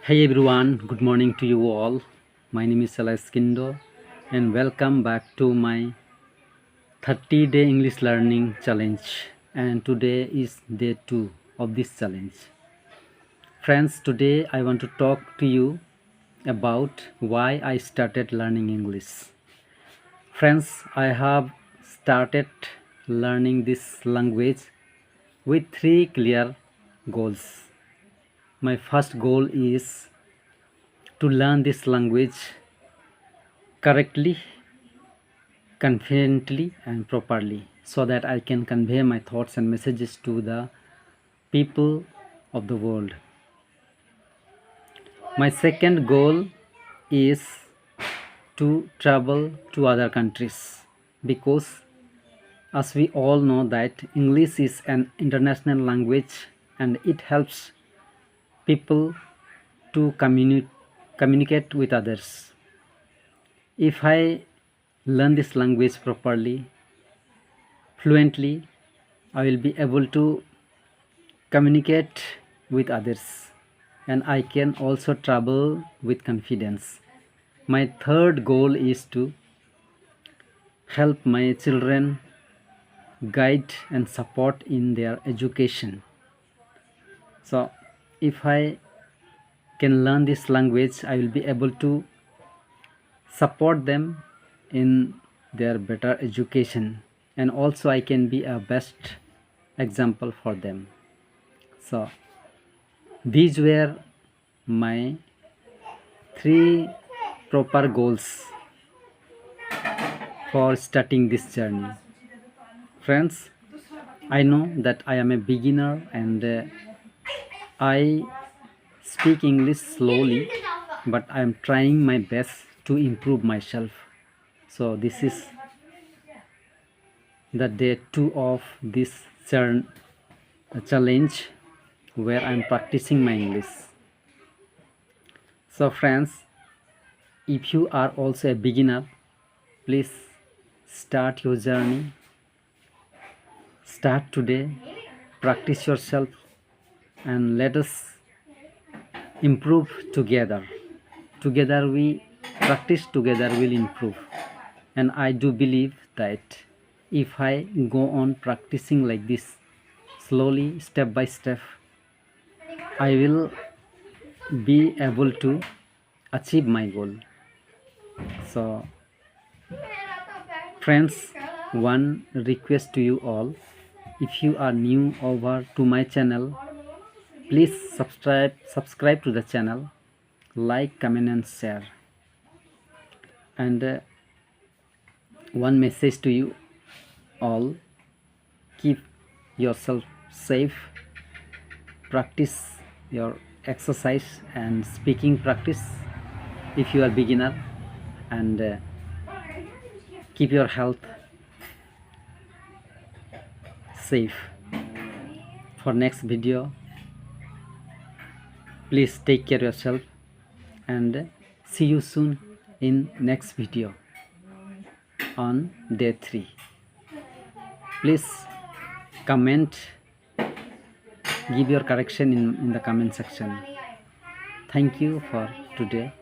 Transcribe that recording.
Hey everyone, good morning to you all. My name is Kindo and welcome back to my 30-day English learning challenge. And today is day 2 of this challenge. Friends, today I want to talk to you about why I started learning English. Friends, I have started learning this language with 3 clear goals. My first goal is to learn this language correctly, confidently, and properly so that I can convey my thoughts and messages to the people of the world. My second goal is to travel to other countries because as we all know that English is an international language and it helps people to communicate with others. If I learn this language properly, fluently, I will be able to communicate with others and I can also travel with confidence. My third goal is to help my children, guide and support in their education. So if I can learn this language, I will be able to support them in their better education, and also I can be a best example for them. So these were my 3 proper goals for starting this journey. Friends, I know that I am a beginner and I speak English slowly, but I am trying my best to improve myself. So this is the day 2 of this challenge where I am practicing my English. So friends, if you are also a beginner, please start your journey. Start today, practice yourself, and let us improve together. Together we practice, together we'll improve. And I do believe that if I go on practicing like this, slowly, step by step, I will be able to achieve my goal. So friends, one request to you all: if you are new over to my channel, please subscribe to the channel, like, comment and share. And one message to you all: keep yourself safe, practice your exercise and speaking practice if you are beginner, and keep your health safe. For next video, please take care of yourself and see you soon in next video on day 3. Please comment, give your correction in the comment section. Thank you for today.